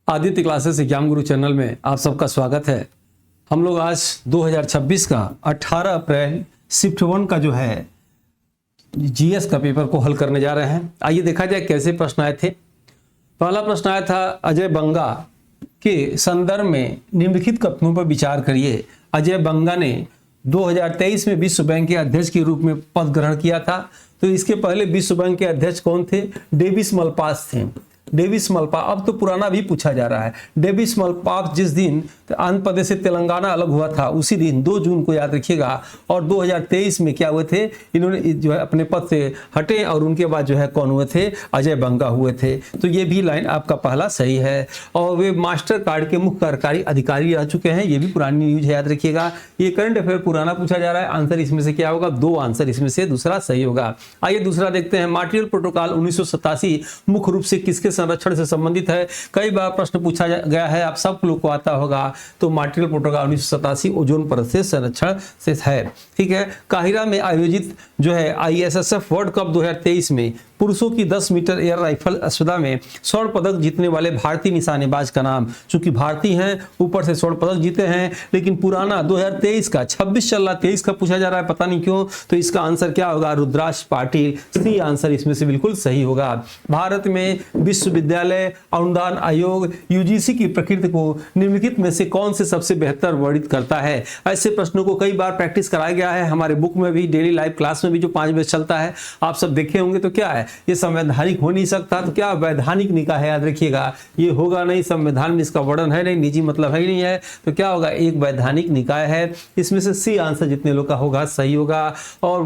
Aditya classes exam गुरु channel में आप सबका स्वागत है। हम लोग आज 2026 का 18 अप्रैल शिफ्ट 1 का जो है जीएस का पेपर को हल करने जा रहे हैं। आइए देखा जाए कैसे प्रश्न आए थे। पहला प्रश्न आया था अजय बंगा के संदर्भ में निम्नलिखित कथनों पर विचार करिए। अजय बंगा ने 2023 में विश्व बैंक के अध्यक्ष के रूप में पद ग्रहण किया था। तो इसके पहले विश्व बैंक के अध्यक्ष कौन थे? डेविस मलपास थे। डेविस मलपास, अब तो पुराना भी पूछा जा रहा है। डेविस मलपास जिस दिन आंध्र प्रदेश से तेलंगाना अलग हुआ था उसी दिन 2 जून को याद रखिएगा। और 2023 में क्या हुए थे? इन्होंने जो है अपने पद से हटे और उनके बाद जो है कौन हुए थे? अजय बंगा हुए थे। तो ये भी लाइन आपका पहला सही है। और वे मास्टर कार्ड के मुख्य कार्यकारी अधिकारी रह चुके हैं। ये भी पुरानी न्यूज है, याद रखिएगा। ये करंट अफेयर पुराना पूछा जा रहा है। आंसर इसमें से क्या होगा? 2 आंसर इसमें से दूसरा सही होगा। आइए दूसरा देखते हैं। मॉन्ट्रियल प्रोटोकॉल 1987 मुख्य रूप से किसके संरक्षण से संबंधित है? कई बार प्रश्न पूछा गया है, आप सब लोग को आता होगा। तो मॉन्ट्रियल प्रोटोकॉल 1987 ओजोन परत से संरक्षण से है। ठीक है। काहिरा में आयोजित जो है ISSF वर्ल्ड कप 2023 में पुरुषों की 10 मीटर एयर राइफल स्पर्धा में स्वर्ण पदक जीतने वाले भारतीय निशानेबाज का नाम, चूंकि भारतीय हैं ऊपर से स्वर्ण पदक जीते हैं, लेकिन पुराना 2023 का 26 चल रहा, 23 का पूछा जा रहा है, पता नहीं क्यों। तो इसका आंसर क्या होगा? रुद्राक्ष पाटिल। सी आंसर इसमें से बिल्कुल सही होगा। भारत में विश्वविद्यालय अनुदान आयोग UGC की प्रकृति को निम्नलिखित में से कौन से सबसे बेहतर वर्णित करता है? ऐसे प्रश्नों को कई बार प्रैक्टिस कराया गया है हमारे बुक में भी, डेली लाइव क्लास में भी जो 5 बजे चलता है, आप सब देखे होंगे। तो क्या है? ये संवैधानिक हो नहीं सकता। तो क्या वैधानिक निकाय है? याद रखिएगा, ये होगा नहीं। संविधान में इसका वर्णन है नहीं, निजी मतलब है ही नहीं है। तो क्या होगा? एक वैधानिक निकाय है। इसमें से सी आंसर जितने लोग का होगा सही होगा। और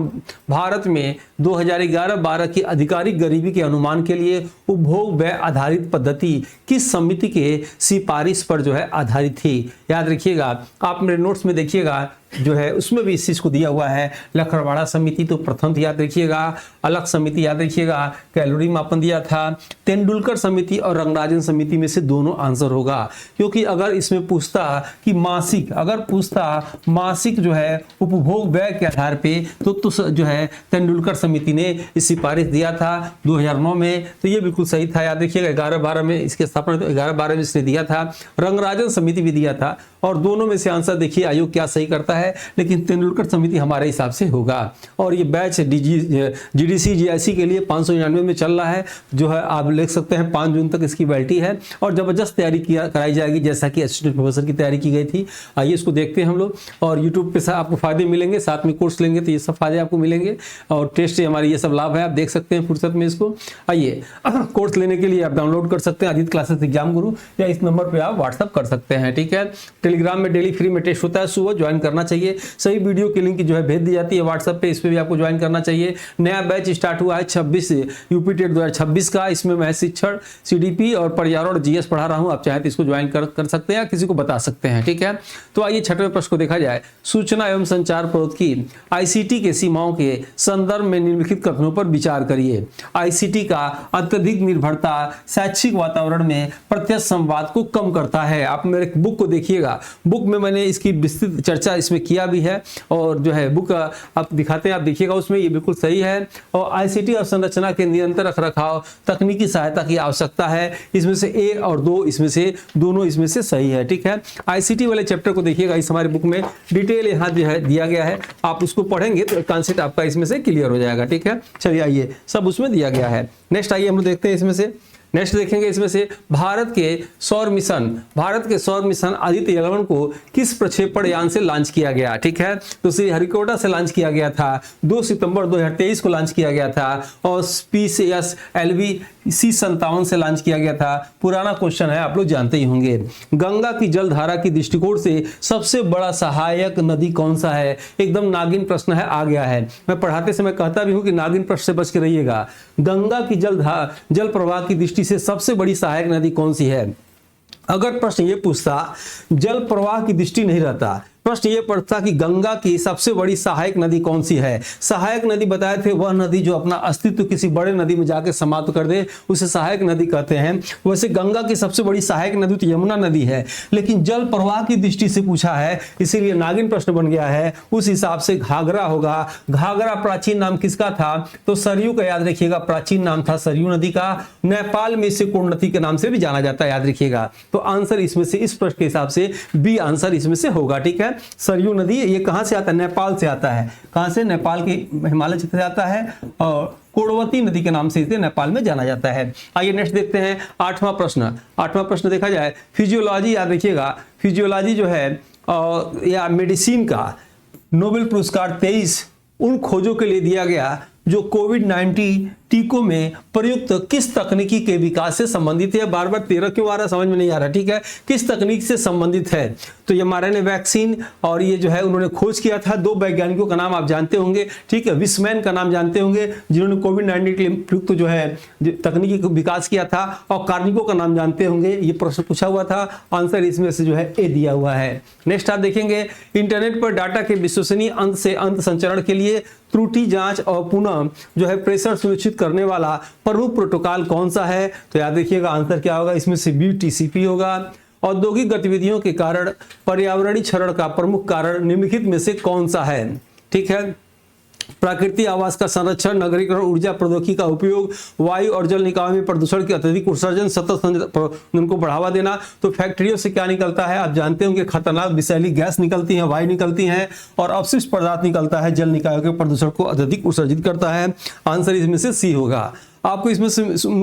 भारत में 2011-12 की आधिकारिक गरीबी के अनुमान के लिए उपभोग व्यय आधारित पद्धति किस समिति के सिफारिश पर जो है आधारित थी? याद रखिएगा, आप मेरे नोट्स में देखिएगा जो है उसमें भी इस चीज को दिया हुआ है। लखड़वाड़ा समिति तो प्रथम याद रखिएगा, अलग समिति याद रखिएगा, कैलोरी मापन दिया था। तेंदुलकर समिति और रंगराजन समिति में से दोनों आंसर होगा, क्योंकि अगर इसमें पूछता कि मासिक, अगर पूछता मासिक जो है उपभोग व्यय के आधार पे तो जो है तेंदुलकर समिति ने इस सिफारिश दिया था 2009 में। तो ये बिल्कुल सही था। याद रखिएगा 11-12 में इसकी स्थापना, तो 11-12 में इसने दिया था। रंगराजन समिति भी दिया था। और दोनों में से आंसर देखिए आयोग क्या सही करता है, लेकिन तेंदुलकर समिति हमारे हिसाब से होगा। और ये बैच GDC GIC के लिए 599 में चल रहा है, जो है आप लिख सकते हैं 5 जून तक इसकी वैलिडिटी है। और जबरदस्त तैयारी कराई जाएगी, जैसा कि असिस्टेंट प्रोफेसर की तैयारी की गई थी। आइए इसको देखते हैं हम लोग। और यूट्यूब पे आपको फायदे मिलेंगे, साथ में कोर्स लेंगे तो ये सब फायदे आपको मिलेंगे। और टेस्ट से हमारे ये सब लाभ है, आप देख सकते हैं फुर्सत में इसको। आइए कोर्स लेने के लिए आप डाउनलोड कर सकते हैं आदित्य क्लासेस एग्जाम गुरु, या इस नंबर पर आप व्हाट्सअप कर सकते हैं। ठीक है। टेलीग्राम में डेली फ्री में टेस्ट होता है, सुबह ज्वाइन करना चाहिए। सही वीडियो की लिंक जो है भेज दी जाती है व्हाट्सएप पे, इस पे भी आपको ज्वाइन करना चाहिए। नया बैच स्टार्ट हुआ है 26 यूपी टेट 2026 का। इसमें मैं शिक्षण, CDP और पर्यावरण GS पढ़ा रहा हूं। आप चाहे तो इसको ज्वाइन कर सकते हैं या किसी को बता सकते हैं। ठीक है। तो आइए 6वें प्रश्न को देखा जाए। सूचना एवं संचार प्रौद्योगिकी ICT के सीमाओं के संदर्भ में निम्नलिखित कथनों पर विचार करिए। ICT का अत्यधिक निर्भरता शैक्षिक वातावरण में प्रत्यक्ष संवाद को कम करता है। आप मेरे बुक को देखिएगा, बुक में मैंने इसकी विस्तृत चर्चा इसमें किया भी है। और जो है बुक आप दिखाते हैं, आप देखिएगा उसमें, ये बिल्कुल सही है। और ICT अवसंरचना के निरंतर रखरखाव तकनीकी सहायता की आवश्यकता है। इसमें से 1 और 2 इसमें से दोनों इसमें से सही है। ठीक है। ICT वाले चैप्टर को देखिएगा, इस हमारे बुक में डिटेल यहाँ जो है दिया गया है। आप उसको पढ़ेंगे तो कॉन्सेप्ट आपका इसमें से क्लियर हो जाएगा। ठीक है। चलिए आइए, सब उसमें दिया गया है। नेक्स्ट आइए हम लोग देखते हैं इसमें से। नेक्स्ट देखेंगे इसमें से भारत के सौर मिशन आदित्य 11 को किस प्रक्षेपण यान से लॉन्च किया गया? ठीक है। तो श्रीहरिकोटा से लॉन्च किया गया था। 2 सितंबर 2023 को लॉन्च किया गया था। और PCSLV C57 से लॉन्च किया गया था। पुराना क्वेश्चन है, आप लोग जानते ही होंगे। गंगा की जलधारा की दृष्टिकोण से सबसे बड़ा सहायक नदी कौन सा है? एकदम नागिन प्रश्न है, आ गया है। मैं पढ़ाते समय कहता भी हूं कि नागिन प्रश्न से बच के रहिएगा। गंगा की जल प्रवाह की दृष्टि से सबसे बड़ी सहायक नदी कौन सी है? अगर प्रश्न ये पूछता, जल प्रवाह की दृष्टि नहीं रहता, प्रश्न ये पड़ता कि गंगा की सबसे बड़ी सहायक नदी कौन सी है। सहायक नदी बताए थे वह नदी जो अपना अस्तित्व किसी बड़े नदी में जाके समाप्त कर दे उसे सहायक नदी कहते हैं। वैसे गंगा की सबसे बड़ी सहायक नदी तो यमुना नदी है, लेकिन जल प्रवाह की दृष्टि से पूछा है इसीलिए नागिन प्रश्न बन गया है। उस हिसाब से घाघरा होगा। घाघरा प्राचीन नाम किसका था, तो सरयू का याद रखिएगा, प्राचीन नाम था सरयू नदी का। नेपाल में इसे कोणनदी के नाम से भी जाना जाता है, याद रखिएगा। तो आंसर इसमें से, इस प्रश्न के हिसाब से बी आंसर इसमें से होगा। ठीक है, सरयू नदी ये कहां से आता है, नेपाल से आता है। कहां से, नेपाल के हिमालय क्षेत्र से आता है और कोणवती नदी के नाम से इसे नेपाल में जाना जाता है। आइए नेक्स्ट देखते हैं 8वां प्रश्न। 8वां प्रश्न देखा जाए फिजियोलॉजी, याद रखिएगा फिजियोलॉजी जो है या मेडिसिन का नोबेल पुरस्कार 23 उन खोजों के लिए दिया गया जो कोविड-19 टीकों में प्रयुक्त किस तकनीकी के विकास से संबंधित है। बार बार 13 क्यों आ रहा है समझ में नहीं आ रहा। ठीक है, किस तकनीक से संबंधित है, तो ये mRNA वैक्सीन और ये जो है उन्होंने खोज किया था। 2 वैज्ञानिकों का नाम आप जानते होंगे। ठीक है, विस्मैन का नाम जानते होंगे जिन्होंने कोविड-19 के लिए प्रयुक्त जो है तकनीकी का विकास किया था, और कार्निको का नाम जानते होंगे। ये प्रश्न पूछा हुआ था, आंसर इसमें से जो है ए दिया हुआ है। नेक्स्ट आप देखेंगे इंटरनेट पर डाटा के विश्वसनीय अंत से अंत संचरण के लिए त्रुटि जांच और पुनः जो है प्रेशर सुनिश्चित करने वाला प्रमुख प्रोटोकॉल कौन सा है, तो याद रखिएगा आंसर क्या होगा, इसमें से बी टीसीपी होगा। औद्योगिक गतिविधियों के कारण पर्यावरणीय क्षरण का प्रमुख कारण निम्नलिखित में से कौन सा है। ठीक है, प्राकृतिक आवास का संरक्षण, नगरीकरण, ऊर्जा प्रौद्योगिकी का उपयोग, वायु और जल निकाय में प्रदूषण के अत्यधिक उत्सर्जन, सतत उनको बढ़ावा देना। तो फैक्ट्रियों से क्या निकलता है, आप जानते होंगे खतरनाक विषैली गैस निकलती है, वायु निकलती है, और अपशिष्ट पदार्थ निकलता है, जल निकायों के प्रदूषण को अत्यधिक उत्सर्जित करता है। आंसर इसमें से सी होगा। आपको इसमें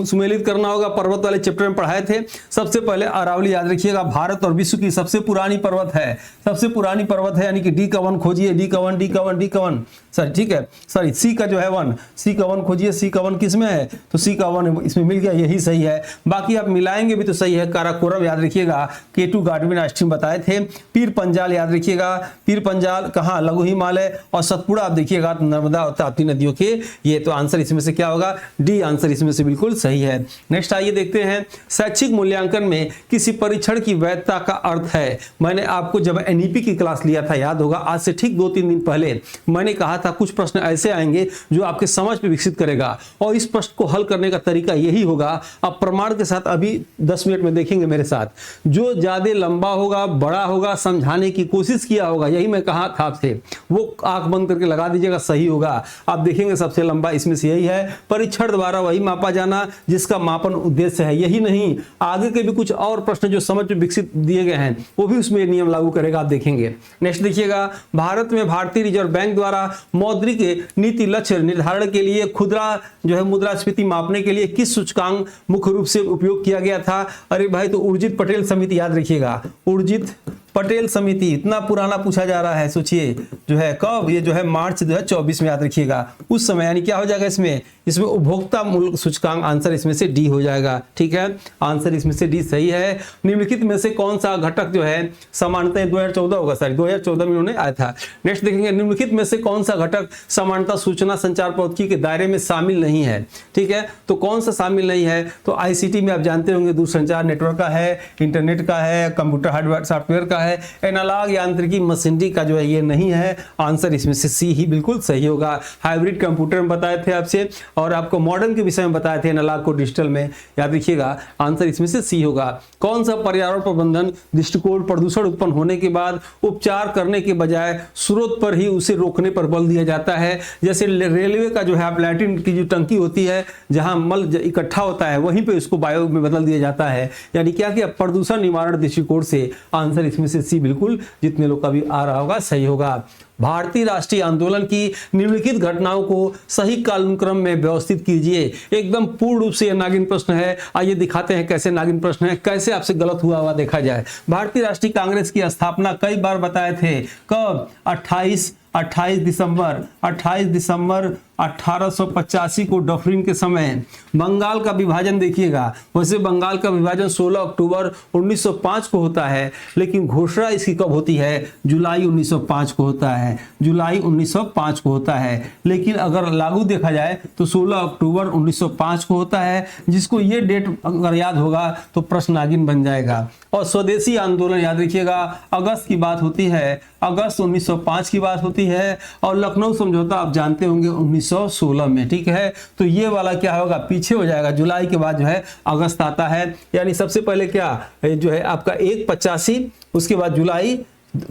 सुमेलित करना होगा, पर्वत वाले चैप्टर में पढ़ाए थे। सबसे पहले अरावली, याद रखिएगा भारत और विश्व की सबसे पुरानी पर्वत है, सबसे पुरानी पर्वत है, यानी कि डी का 1 खोजिए, डी का 1 सर, ठीक है, सॉरी सी का जो है 1, सी का 1 खोजिए, सी का 1 किसमें है, तो सी का 1 इसमें मिल गया, यही सही है। बाकी आप मिलाएंगे भी तो सही है। काराकोरम याद रखिएगा, K2 गार्डविन आइस्ट्रीम बताए थे। पीर पंजाल याद रखिएगा, पीर पंजाल कहाँ, लघु हिमालय, और सतपुड़ा आप देखिएगा नर्मदा और ताप्ती नदियों के। ये तो आंसर इसमें से क्या होगा, डी आंसर इसमें से बिल्कुल सही है। नेक्स्ट आइए देखते हैं शैक्षिक मूल्यांकन में किसी परीक्षण की वैधता का अर्थ है। मैंने आपको जब एनईपी की क्लास लिया था, याद होगा, आज से ठीक 2-3 दिन पहले मैंने कहा था कुछ प्रश्न ऐसे आएंगे जो आपके समझ पे विकसित करेगा, और इस प्रश्न को हल करने का तरीका यही होगा। आप प्रमाण के साथ अभी 10 मिनट में देखेंगे मेरे साथ। जो ज्यादा लंबा होगा, बड़ा होगा, समझाने की कोशिश किया होगा, यही मैं कहा था आपसे, वो आंख बंद करके लगा दीजिएगा, सही होगा। आप देखेंगे सबसे लंबा इसमें से यही है। परीक्षण द्वारा वही मापा जाना जिसका मापन उद्देश्य है, यही नहीं आगे के भी कुछ और प्रश्न जो समझ में विकसित दिए गए हैं वो भी उसमें नियम लागू करेगा, आप देखेंगे। नेक्स्ट देखिएगा, भारत में भारतीय रिजर्व बैंक द्वारा मौद्रिक नीति लक्ष्य निर्धारण के लिए खुदरा जो है मुद्रास्फीति मापने के लिए किस सूचकांक मुख्य रूप से उपयोग किया गया था। अरे भाई, तो उर्जित पटेल समिति याद रखिएगा, उर्जित पटेल समिति, इतना पुराना पूछा जा रहा है, सोचिए जो है कब, ये जो है मार्च 2024 में, याद रखिएगा उस समय, यानी क्या हो जाएगा इसमें उपभोक्ता मूल्य सूचकांक, आंसर इसमें से डी हो जाएगा। ठीक है, आंसर इसमें से डी सही है। निम्नलिखित में से कौन सा घटक जो है समानता 2014 होगा, सॉरी 2014 में उन्होंने आया था। नेक्स्ट देखेंगे, निम्नलिखित में से कौन सा घटक समानता सूचना संचार प्रौद्योगिकी के दायरे में शामिल नहीं है। ठीक है, तो कौन सा शामिल नहीं है, तो आईसीटी में आप जानते होंगे दूरसंचार नेटवर्क का है, इंटरनेट का है, कंप्यूटर हार्डवेयर सॉफ्टवेयर का है, एनालॉग यांत्रिकी मशीनरी का जो है ये नहीं है। आंसर इसमें से सी ही बिल्कुल सही होगा। हाइब्रिड कंप्यूटर में बताए थे आपसे, और आपको मॉडर्न के विषय में बताए थे, एनालॉग को डिजिटल में, याद रखिएगा आंसर इसमें से सी होगा। कौन सा पर्यावरण प्रबंधन दृष्टिकोण प्रदूषण उत्पन्न होने के बाद उपचार करने के बजाय स्रोत पर ही उसे रोकने पर बल दिया जाता है। जैसे रेलवे का जो है लैट्रिन की जो टंकी होती है, जहां मल इकट्ठा होता है, वहीं पे उसको बायो में बदल दिया जाता है, यानी क्या कि प्रदूषण निवारण दृष्टिकोण से आंसर इसमें से सी बिल्कुल, जितने लोग का भी आ रहा होगा, सही होगा। भारतीय राष्ट्रीय आंदोलन की निम्नलिखित घटनाओं को सही कालक्रम में व्यवस्थित कीजिए। एकदम पूर्ण रूप से यह नागिन प्रश्न है। आइए दिखाते हैं कैसे नागिन प्रश्न है, कैसे आपसे गलत हुआ देखा जाए। भारतीय राष्ट्रीय कांग्रेस की स्थापना कई बार बताए थे, कब, 28 दिसंबर 1885 को डफरिन के समय। बंगाल का विभाजन देखिएगा, वैसे बंगाल का विभाजन 16 अक्टूबर 1905 को होता है, लेकिन घोषणा इसकी कब होती है, जुलाई 1905 को होता है। है, जुलाई 1905 को होता है। लेकिन अगर लागू देखा जाए तो 16 अक्टूबर 1905 को होता है, जिसको ये डेट अगर याद होगा तो प्रश्न नागिन बन जाएगा। और स्वदेशी आंदोलन याद रखिएगा, अगस्त की बात होती है, अगस्त 1905 की बात होती है। और लखनऊ समझौता आप जानते होंगे 1916 में, ठीक है। तो ये वाला क्या होगा, पीछे हो जाएगा, जुलाई के बाद जो है अगस्त आता है। यानी सबसे पहले क्या जो है आपका 1/85, उसके बाद जुलाई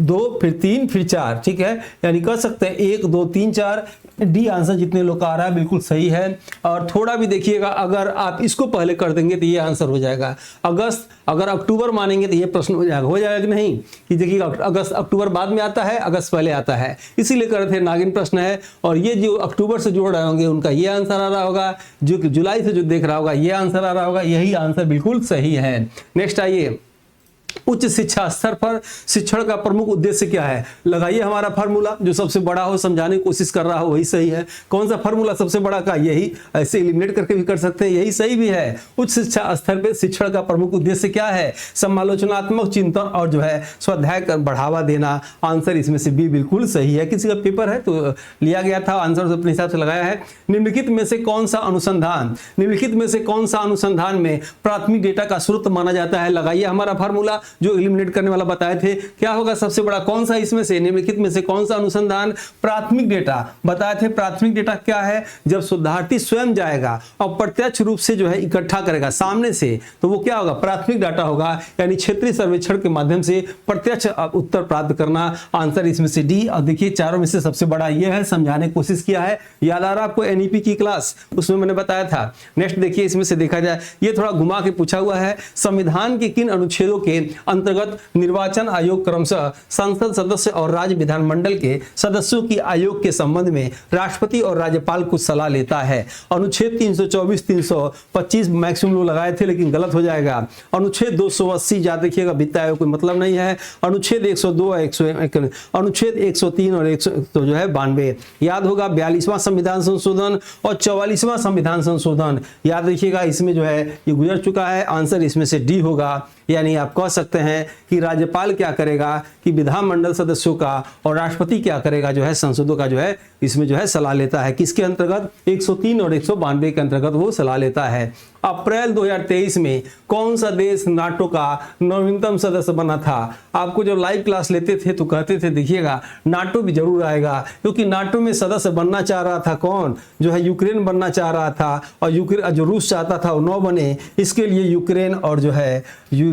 2, फिर 3, फिर 4, ठीक है। यानी कर सकते हैं 1, 2, 3, 4। डी आंसर जितने लोग का आ रहा है बिल्कुल सही है। और थोड़ा भी देखिएगा, अगर आप इसको पहले कर देंगे तो ये आंसर हो जाएगा अगस्त। अगर अक्टूबर मानेंगे तो ये प्रश्न हो जाएगा कि नहीं, कि देखिएगा अगस्त अक्टूबर बाद में आता है, अगस्त पहले आता है, इसीलिए कर थे नागिन प्रश्न है। और ये जो अक्टूबर से जोड़ रहे होंगे उनका ये आंसर आ रहा होगा, जो कि जुलाई से जो देख रहा होगा ये आंसर आ रहा होगा। यही आंसर बिल्कुल सही है। नेक्स्ट आइए, उच्च शिक्षा स्तर पर शिक्षण का प्रमुख उद्देश्य क्या है। लगाइए हमारा फार्मूला, जो सबसे बड़ा हो, समझाने की कोशिश कर रहा हो वही सही है। कौन सा फार्मूला सबसे बड़ा का, यही। ऐसे एलिमिनेट करके भी कर सकते हैं, यही सही भी है। उच्च शिक्षा स्तर पर शिक्षण का प्रमुख उद्देश्य क्या है, समालोचनात्मक चिंतन और जो है स्वाध्याय का बढ़ावा देना। आंसर इसमें से बी बिल्कुल सही है। किसी का पेपर है तो लिया गया था, आंसर अपने हिसाब से लगाया है। निम्नलिखित में से कौन सा अनुसंधान, निम्नलिखित में से कौन सा अनुसंधान में प्राथमिक डेटा का स्रोत माना जाता है। लगाइए हमारा फार्मूला, जो एलिमिनेट करने वाला बताए थे, क्या होगा सबसे बड़ा, कौन सा इसमें से, निम्नलिखित में से कौन सा अनुसंधान प्राथमिक डेटा बताए थे। प्राथमिक डेटा क्या है, जब शोधार्थी स्वयं जाएगा और प्रत्यक्ष रूप से जो है इकट्ठा करेगा सामने से, तो वो क्या होगा, प्राथमिक डाटा होगा। यानी क्षेत्रीय सर्वेक्षण के माध्यम से प्रत्यक्ष उत्तर प्राप्त करना। आंसर इसमें से डी। और देखिए चारों में से सबसे बड़ा ये है, समझाने की कोशिश किया है। याद आ रहा आपको एनईपी की क्लास, उसमें मैंने बताया था। नेक्स्ट देखिए, इसमें से देखा जाए, ये थोड़ा घुमा के पूछा हुआ है, संविधान के किन अनुच्छेदों के अंतर्गत निर्वाचन आयोग क्रमशः संसद सदस्य और राज्य विधानमंडल के सदस्यों की आयोग के संबंध में राष्ट्रपति और राज्यपाल को सलाह लेता है। अनुच्छेद 324, 325 मैक्सिमम लोग लगाए थे, लेकिन गलत हो जाएगा। अनुच्छेद 280 याद रखिएगा, वित्त आयोग कोई मतलब नहीं है। अनुच्छेद 102, अनुच्छेद 103 और 100 तो जो है 92 याद होगा। 42वां संविधान संशोधन और 44वां संविधान संशोधन याद रखिएगा, इसमें जो है ये गुजर चुका है। आंसर इसमें से डी होगा। यानी आप कह सकते हैं कि राज्यपाल क्या करेगा कि विधानमंडल सदस्यों का, और राष्ट्रपति क्या करेगा जो है संसदों का जो है इसमें जो है सलाह लेता है। किसके अंतर्गत, 103 और 192 के अंतर्गत वो सलाह लेता है। अप्रैल 2023 में कौन सा देश नाटो का नवीनतम सदस्य बना था। आपको जब लाइव क्लास लेते थे तो कहते थे देखिएगा नाटो भी जरूर आएगा, क्योंकि नाटो में सदस्य बनना चाह रहा था कौन, जो है यूक्रेन बनना चाह रहा था। और यूक्रेन जो रूस चाहता था वो न बने, इसके लिए यूक्रेन और जो है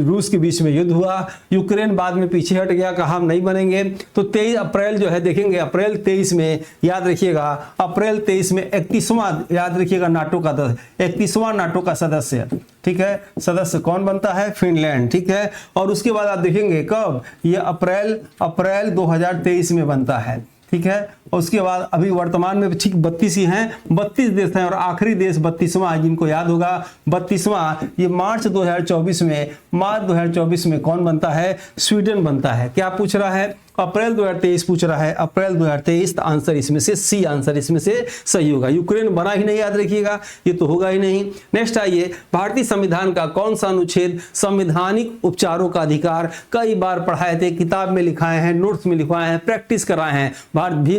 रूस के बीच में युद्ध हुआ। यूक्रेन बाद में पीछे हट गया, कहा हम नहीं बनेंगे। तो 23 अप्रैल जो है देखेंगे, अप्रैल 23 में याद रखिएगा, अप्रैल 23 में 31वां याद रखिएगा नाटो का 31वां नाटो का सदस्य, ठीक है, सदस्य कौन बनता है, फिनलैंड, ठीक है। और उसके बाद आप देखेंगे कब, ये अप्रैल 2023 में बनता है, ठीक है। और उसके बाद अभी वर्तमान में ठीक 32 ही हैं, 32 देश हैं। और आखिरी देश 32वां जिनको याद होगा, 32वां ये मार्च 2024 में कौन बनता है, स्वीडन बनता है। क्या पूछ रहा है, अप्रैल 2023 पूछ रहा है, अप्रैल 2023। आंसर इसमें से सी, आंसर इसमें से सही होगा। यूक्रेन बना ही नहीं, याद रखिएगा, ये तो होगा ही नहीं। नेक्स्ट आइए, भारतीय संविधान का कौन सा अनुच्छेद संवैधानिक उपचारों का अधिकार, कई बार पढ़ाए थे, किताब में लिखाए हैं, नोट्स में लिखवाए हैं, प्रैक्टिस कराए हैं।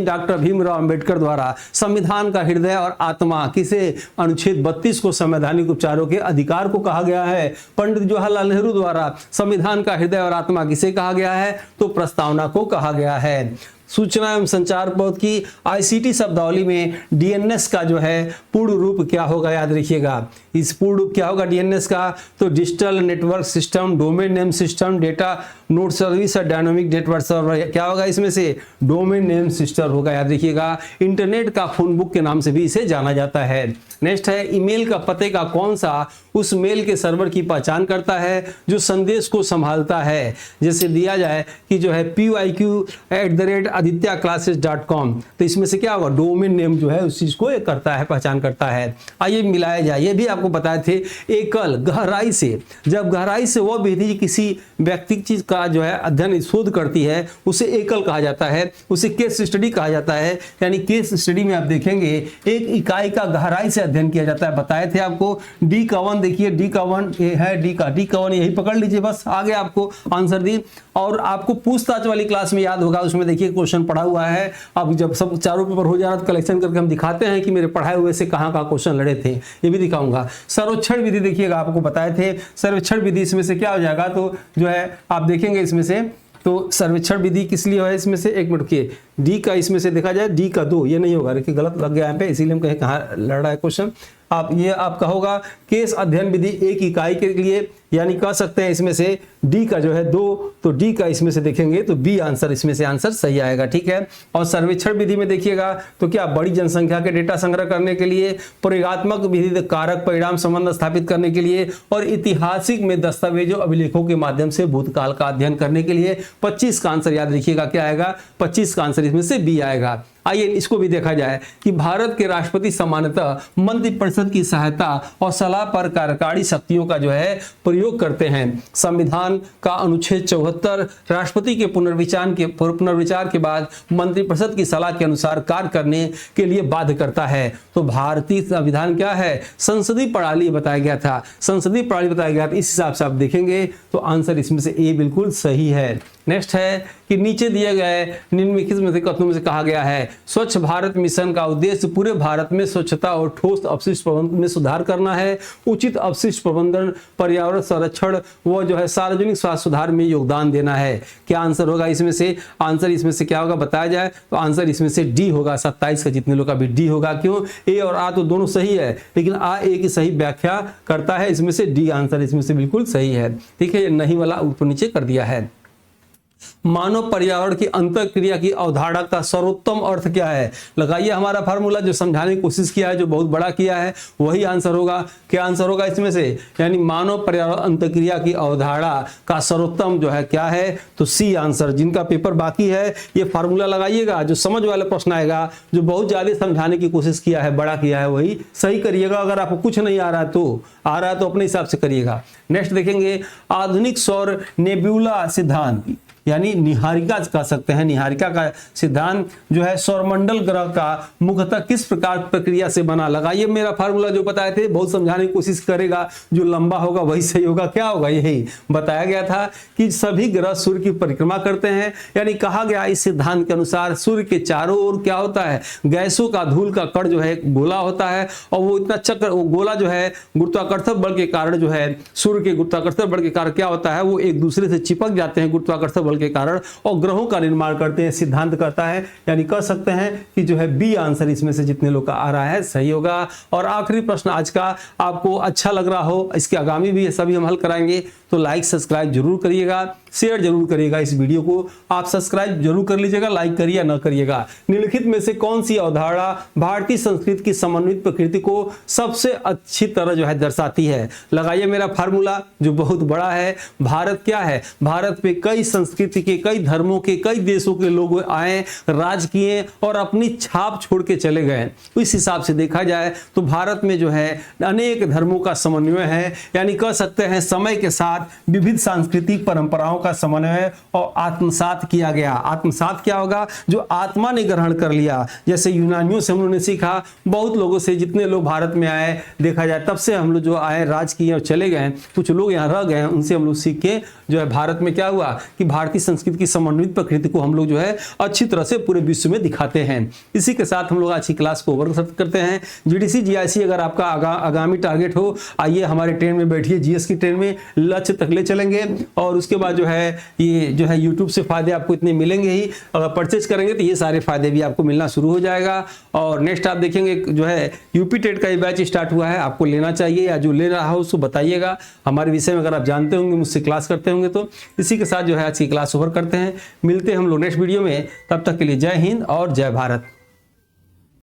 डॉक्टर भीमराव अंबेडकर द्वारा संविधान का हृदय और आत्मा किसे, अनुच्छेद 32 को संवैधानिक उपचारों के अधिकार को कहा गया है। पंडित जवाहरलाल नेहरू द्वारा संविधान का हृदय और आत्मा किसे कहा गया है, तो प्रस्तावना को कहा गया है। सूचना एवं संचार पौध की आईसीटी शब्दावली में डीएनएस का जो है पूर्ण रूप क्या होगा, याद रखिएगा। इस पूर्ण रूप क्या होगा डीएनएस का, तो digital network system, domain name system, data node service और डायनामिक नेटवर्क सर्वर। क्या होगा इसमें से, डोमेन नेम सिस्टम होगा, याद रखिएगा। इंटरनेट का फोन बुक के नाम से भी इसे जाना जाता है। नेक्स्ट है, ईमेल का पते का कौन सा उस मेल के सर्वर की पहचान करता है जो संदेश को संभालता है। जैसे दिया जाए कि जो है pyq@aditya-classes.com, तो इसमें से क्या होगा, डोमेन नेम जो है उस चीज को करता है, पहचान करता है। आइए मिलाया जाए, ये भी आपको बताए थे। एकल, गहराई से, जब गहराई से वह विधि किसी व्यक्तिगत चीज का जो है अध्ययन शोध करती है उसे एकल कहा जाता है, उसे केस स्टडी कहा जाता है। यानी केस स्टडी में आप देखेंगे एक इकाई का गहराई से अध्ययन किया जाता है। बताए थे आपको डी का 1, देखिए डी का 1 ये है, डी का 1 यही पकड़ लीजिए, बस आगे आपको आंसर दी। और आपको पूछताछ वाली क्लास में याद होगा, उसमें देखिए क्वेश्चन पढ़ा हुआ है। अब जब सब चारों पेपर हो जा रहा है तो कलेक्शन करके हम दिखाते हैं कि मेरे पढ़ाए हुए से कहाँ क्वेश्चन लड़े थे, ये भी दिखाऊंगा। सर्वेक्षण विधि देखिएगा, आपको बताए थे सर्वेक्षण विधि, इसमें से क्या हो जाएगा, तो जो है आप देखेंगे इसमें से, तो सर्वेक्षण विधि किस लिए है इसमें से, एक मिनट के डी का, इसमें से देखा जाए डी का 2, ये नहीं होगा, देखिए गलत लग गया यहाँ पे, इसीलिए हम कहें कहाँ लड़ रहा है क्वेश्चन। आप ये आपका होगा केस अध्ययन विधि एक इकाई के लिए, यानी कह सकते हैं इसमें से डी का जो है 2, तो डी का इसमें से देखेंगे तो बी आंसर, इसमें से आंसर सही आएगा, ठीक है। और सर्वेक्षण विधि में देखिएगा तो क्या बड़ी जनसंख्या के डेटा संग्रह करने के लिए, प्रयोगात्मक विधि कारक परिणाम संबंध स्थापित करने के लिए, और ऐतिहासिक में दस्तावेजों अभिलेखों के माध्यम से भूतकाल का अध्ययन करने के लिए। 25 का आंसर याद रखिएगा क्या आएगा, 25 का आंसर इसमें से बी आएगा। आइए इसको भी देखा जाए कि भारत के राष्ट्रपति सामान्यतः मंत्रिपरिषद की सहायता और सलाह पर कार्यकारी शक्तियों का जो है प्रयोग करते हैं। संविधान का अनुच्छेद 74 राष्ट्रपति के पुनर्विचार के बाद मंत्रिपरिषद की सलाह के अनुसार कार्य करने के लिए बाध्य करता है। तो भारतीय संविधान क्या है, संसदीय प्रणाली बताया गया था, संसदीय प्रणाली बताया गया था, इस हिसाब से आप देखेंगे तो आंसर इसमें से ए बिल्कुल सही है। नेक्स्ट है कि नीचे दिए गए निम्नलिखित में से कथनों में से कहा गया है स्वच्छ भारत मिशन का उद्देश्य पूरे भारत में स्वच्छता और ठोस अपशिष्ट प्रबंधन में सुधार करना है, उचित अपशिष्ट प्रबंधन, पर्यावरण संरक्षण व जो है सार्वजनिक स्वास्थ्य सुधार में योगदान देना है। क्या आंसर होगा इसमें से, आंसर इसमें से क्या होगा बताया जाए तो आंसर इसमें से डी होगा। 27 का जितने लोग का भी डी होगा, क्यों, ए और आ तो दोनों सही है, लेकिन आ ए की सही व्याख्या करता है, इसमें से डी आंसर इसमें से बिल्कुल सही है, ठीक है। नहीं वाला ऊपर नीचे कर दिया है। मानव पर्यावरण की अंतःक्रिया की अवधारणा का सर्वोत्तम अर्थ क्या है, लगाइए हमारा फार्मूला जो समझाने की कोशिश किया है, जो बहुत बड़ा किया है, वही आंसर होगा। क्या आंसर होगा इसमें से, यानी मानव पर्यावरण अंतःक्रिया की अवधारणा का सर्वोत्तम जो है क्या है, तो सी आंसर। जिनका पेपर बाकी है ये फार्मूला लगाइएगा, जो समझ वाले प्रश्न आएगा, जो बहुत ज्यादा समझाने की कोशिश किया है, बड़ा किया है, वही सही करिएगा। अगर आपको कुछ नहीं आ रहा है तो अपने हिसाब से करिएगा। नेक्स्ट देखेंगे आधुनिक सौर नेब्यूला सिद्धांत, यानी निहारिका कह सकते हैं, निहारिका का सिद्धांत जो है सौरमंडल ग्रह का मुख्यतः किस प्रकार प्रक्रिया से बना। लगाइए मेरा फार्मूला जो बताए थे, बहुत समझाने की कोशिश करेगा, जो लंबा होगा वही सही होगा। क्या होगा, यही बताया गया था कि सभी ग्रह सूर्य की परिक्रमा करते हैं, यानी कहा गया इस सिद्धांत के अनुसार सूर्य के चारों ओर क्या होता है, गैसों का धूल का कण जो है गोला होता है, और वो इतना चक्र, वो गोला जो है गुरुत्वाकर्षण बल के कारण जो है, सूर्य के गुरुत्वाकर्षण बल के कारण क्या होता है, वो एक दूसरे से चिपक जाते हैं गुरुत्वाकर्षण बल के कारण, और ग्रहों का निर्माण करते हैं, सिद्धांत करता है। यानी कह सकते हैं कि जो है बी आंसर इसमें से जितने लोग का आ रहा है सही होगा। और आखिरी प्रश्न आज का आपको अच्छा लग रहा हो, इसके आगामी भी सभी हम हल कराएंगे, तो लाइक सब्सक्राइब जरूर करिएगा, शेयर जरूर करिएगा इस वीडियो को। आप सब्सक्राइब जरूर कर लीजिएगा, लाइक करिए ना करिएगा। निम्नलिखित में से कौन सी अवधारणा भारतीय संस्कृति की समन्वित प्रकृति को सबसे अच्छी तरह जो है दर्शाती है। लगाइए मेरा फार्मूला जो बहुत बड़ा है। भारत क्या है, भारत पे कई संस्कृति के, कई धर्मों के, कई देशों के लोग आए, राज किए और अपनी छाप छोड़ के चले गए। इस हिसाब से देखा जाए तो भारत में जो है अनेक धर्मों का समन्वय है, यानी कह सकते हैं समय के साथ विविध सांस्कृतिक परंपराओं का समन्वय और आत्मसात किया गया। आत्मसात क्या होगा, जो आत्मा ने ग्रहण कर लिया। जैसे यूनानियों से हम लोगों ने सीखा, बहुत लोगों से, जितने लोग भारत में आए देखा जाए तब से हम लोग जो आए राज किए और चले गए, कुछ लोग यहाँ रह गए, उनसे हम लोग सीख के जो है भारत में क्या हुआ कि भारतीय संस्कृति की समन्वित प्रकृति को हम लोग जो है अच्छी तरह से पूरे विश्व में दिखाते हैं। इसी के साथ हम लोग आज की क्लास को ओवर करते हैं। जीडीसी जीआईसी अगर आपका आगामी टारगेट हो, आइए हमारे ट्रेन में बैठिए, जीएस की ट्रेन में लक्ष्य तक ले चलेंगे, और उसके बाद जो है ये जो है यूट्यूब से फायदे आपको इतने मिलेंगे ही। अगर परचेज करेंगे तो ये सारे फायदे भी आपको मिलना शुरू हो जाएगा। और नेक्स्ट आप देखेंगे जो है यूपी टेट का ये बैच स्टार्ट हुआ है, आपको लेना चाहिए, या जो ले रहा हो उसको बताइएगा। हमारे विषय में अगर आप जानते होंगे, मुझसे क्लास करते होंगे, तो इसी के साथ जो है आज की क्लास ओवर करते हैं। मिलते हैं हम लोग नेक्स्ट वीडियो में, तब तक के लिए जय हिंद और जय भारत।